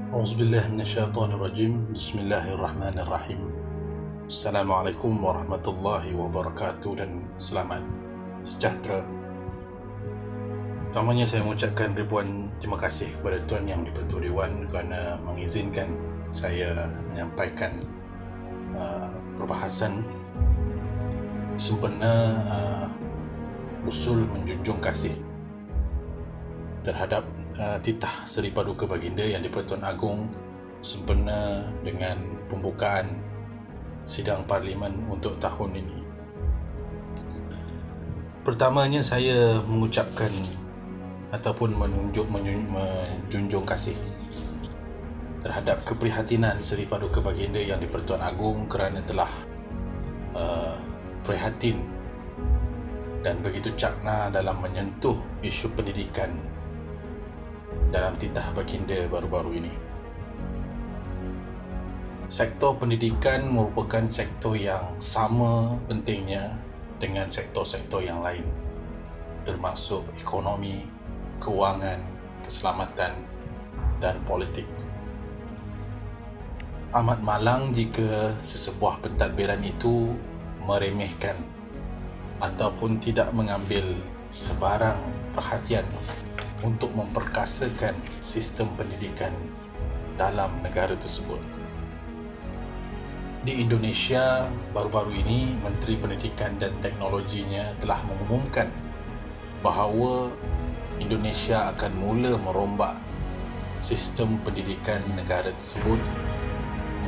Auzubillahi minasyaitonirrajim. Bismillahirrahmanirrahim. Assalamualaikum warahmatullahi wabarakatuh dan selamat sejahtera. Pertamanya saya mengucapkan ribuan terima kasih kepada Tuan Yang di-Pertua Dewan kerana mengizinkan saya menyampaikan perbahasan sempena usul menjunjung kasih terhadap titah Seri Paduka Baginda Yang di-Pertuan Agong sempena dengan pembukaan sidang Parlimen untuk tahun ini. Pertamanya saya mengucapkan ataupun menjunjung kasih terhadap keprihatinan Seri Paduka Baginda Yang di-Pertuan Agong kerana telah prihatin dan begitu cakna dalam menyentuh isu pendidikan dalam titah baginda baru-baru ini. Sektor pendidikan merupakan sektor yang sama pentingnya dengan sektor-sektor yang lain, termasuk ekonomi, kewangan, keselamatan dan politik. Amat malang jika sesebuah pentadbiran itu meremehkan ataupun tidak mengambil sebarang perhatian untuk memperkasakan sistem pendidikan dalam negara tersebut. Di Indonesia, baru-baru ini Menteri Pendidikan dan Teknologinya telah mengumumkan bahawa Indonesia akan mula merombak sistem pendidikan negara tersebut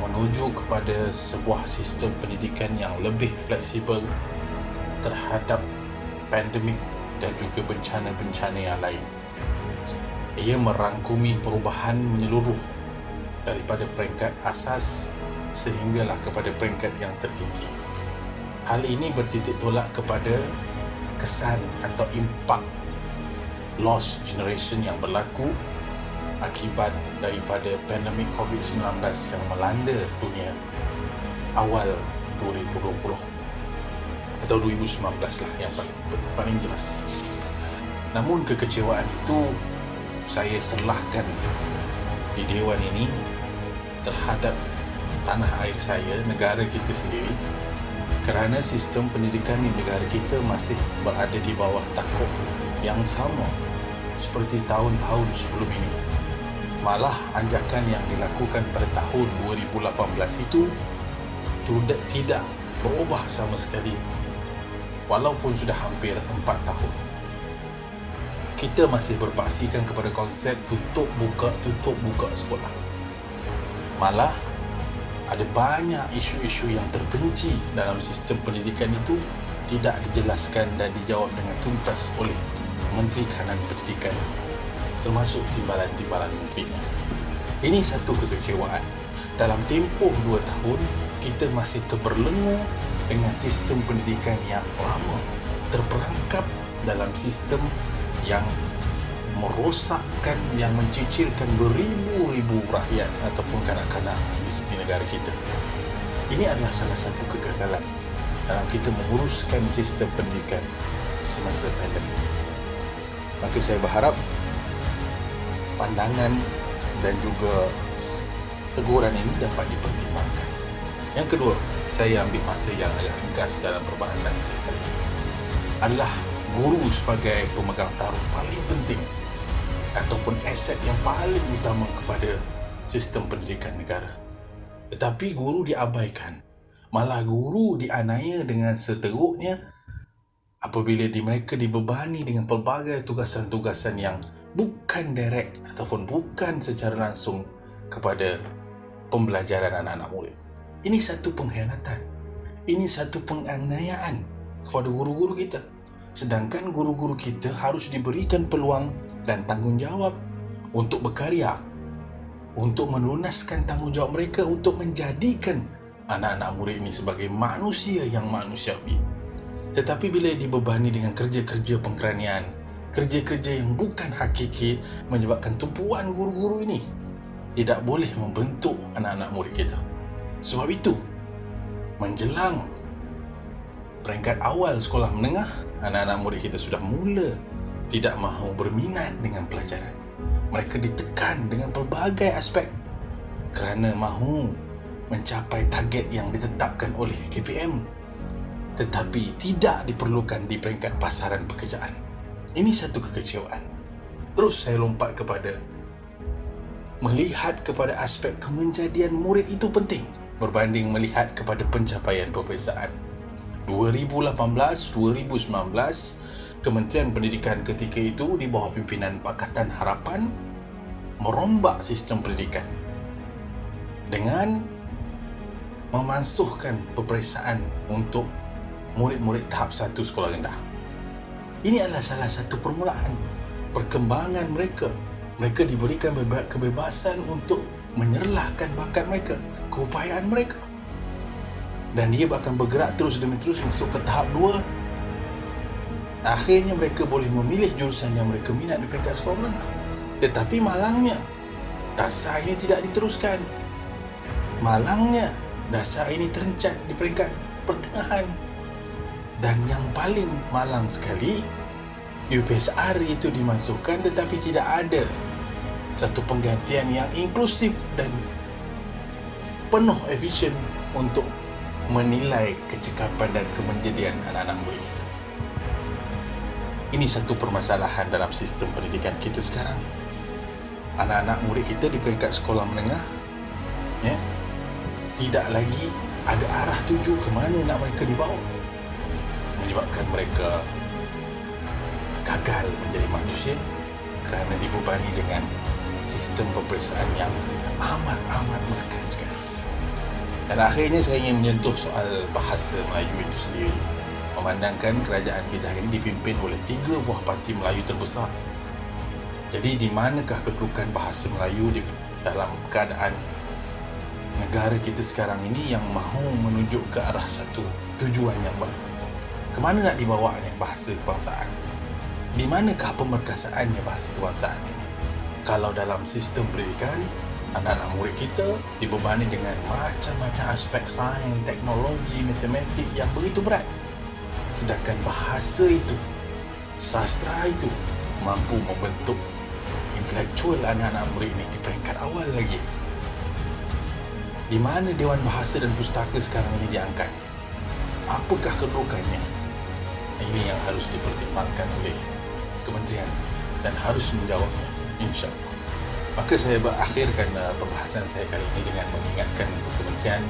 menuju kepada sebuah sistem pendidikan yang lebih fleksibel terhadap pandemik dan juga bencana-bencana yang lain. Ia merangkumi perubahan menyeluruh daripada peringkat asas sehinggalah kepada peringkat yang tertinggi. Hal ini bertitik tolak kepada kesan atau impak lost generation yang berlaku akibat daripada pandemik COVID-19 yang melanda dunia awal 2020 atau 2019 lah yang paling jelas. Namun kekecewaan itu saya serlahkan di Dewan ini terhadap tanah air saya, negara kita sendiri, kerana sistem pendidikan di negara kita masih berada di bawah takluk yang sama seperti tahun-tahun sebelum ini. Malah anjakan yang dilakukan pada tahun 2018 itu tidak berubah sama sekali walaupun sudah hampir 4 tahun. Kita masih berpaksikan kepada konsep tutup buka sekolah. Malah ada banyak isu-isu yang terbenci dalam sistem pendidikan itu tidak dijelaskan dan dijawab dengan tuntas oleh Menteri Kanan Pendidikan, termasuk timbalan-timbalan menterinya. Ini satu kekecewaan. Dalam tempoh 2 tahun, kita masih terberlengu dengan sistem pendidikan yang lama, terperangkap dalam sistem yang merosakkan, yang mencicirkan beribu-ribu rakyat ataupun kanak-kanak di negara kita. Ini adalah salah satu kegagalan dalam kita menguruskan sistem pendidikan semasa pandemik. Maka saya berharap pandangan dan juga teguran ini dapat dipertimbangkan. Yang kedua, saya ambil masa yang agak ringkas dalam perbahasan saya kali ini adalah guru sebagai pemegang taruh paling penting ataupun aset yang paling utama kepada sistem pendidikan negara. Tetapi guru diabaikan, malah guru dianiaya dengan seteruknya apabila mereka dibebani dengan pelbagai tugasan-tugasan yang bukan direct ataupun bukan secara langsung kepada pembelajaran anak-anak murid. Ini satu pengkhianatan, ini satu penganiayaan kepada guru-guru kita. Sedangkan guru-guru kita harus diberikan peluang dan tanggungjawab untuk berkarya, untuk melunaskan tanggungjawab mereka untuk menjadikan anak-anak murid ini sebagai manusia yang manusiawi. Tetapi bila dibebani dengan kerja-kerja pengkeranian, kerja-kerja yang bukan hakiki, menyebabkan tumpuan guru-guru ini tidak boleh membentuk anak-anak murid kita. Sebab itu, menjelang peringkat awal sekolah menengah, anak-anak murid kita sudah mula tidak mahu berminat dengan pelajaran. Mereka ditekan dengan pelbagai aspek kerana mahu mencapai target yang ditetapkan oleh KPM, tetapi tidak diperlukan di peringkat pasaran pekerjaan. Ini satu kekecewaan. Terus saya lompat kepada melihat kepada aspek kemenjadian murid itu penting berbanding melihat kepada pencapaian peperiksaan. 2018-2019, Kementerian Pendidikan ketika itu di bawah pimpinan Pakatan Harapan merombak sistem pendidikan dengan memansuhkan peperiksaan untuk murid-murid tahap 1 sekolah rendah. Ini adalah salah satu permulaan perkembangan mereka. Mereka diberikan kebebasan untuk menyerlahkan bakat mereka, keupayaan mereka. Dan dia akan bergerak terus demi terus masuk ke tahap 2. Akhirnya mereka boleh memilih jurusan yang mereka minat di peringkat sekolah menengah. Tetapi malangnya, dasar ini tidak diteruskan. Malangnya, dasar ini terencat di peringkat pertengahan. Dan yang paling malang sekali, UPSR itu dimansuhkan tetapi tidak ada satu penggantian yang inklusif dan penuh efisien untuk menilai kecekapan dan kemenjadian anak-anak murid kita. Ini satu permasalahan dalam sistem pendidikan kita sekarang. Anak-anak murid kita di peringkat sekolah menengah tidak lagi ada arah tuju ke mana nak mereka dibawa, menyebabkan mereka gagal menjadi manusia kerana dibebani dengan sistem peperiksaan yang amat menekan sekali. Dan akhirnya saya ingin menyentuh soal bahasa Melayu itu sendiri, memandangkan kerajaan kita ini dipimpin oleh 3 buah parti Melayu terbesar. Jadi di manakah kedudukan bahasa Melayu dalam keadaan negara kita sekarang ini yang mahu menunjuk ke arah satu tujuan yang baru? Kemana nak dibawanya bahasa kebangsaan? Di manakah pemerkasaannya bahasa kebangsaan ini? Kalau dalam sistem pendidikan, anak-anak murid kita dibebani dengan macam-macam aspek sains, teknologi, matematik yang begitu berat. Sedangkan bahasa itu, sastra itu mampu membentuk intelektual anak-anak murid ini di peringkat awal lagi. Di mana Dewan Bahasa dan Pustaka sekarang ini diangkat? Apakah kedudukannya? Ini yang harus dipertimbangkan oleh kementerian dan harus menjawabnya, insya-Allah. Maka saya berakhirkan perbahasan saya kali ini dengan mengingatkan kementerian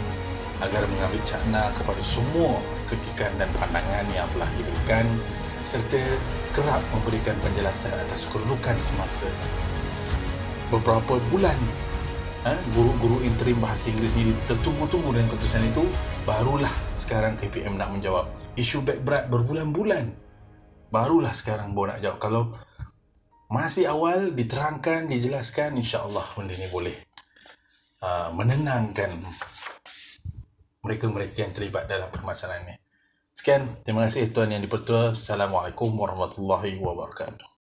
agar mengambil cakna kepada semua kritikan dan pandangan yang telah diberikan serta kerap memberikan penjelasan atas kedudukan semasa beberapa bulan. Guru-guru interim bahasa Inggeris ini tertunggu-tunggu dengan keputusan itu, barulah sekarang KPM nak menjawab. Isu beg berat berbulan-bulan, barulah sekarang baru nak jawab. Kalau masih awal diterangkan, dijelaskan, insya-Allah benda ini boleh menenangkan mereka-mereka yang terlibat dalam permasalahan ini. Sekian, terima kasih tuan yang dipertua. Assalamualaikum warahmatullahi wabarakatuh.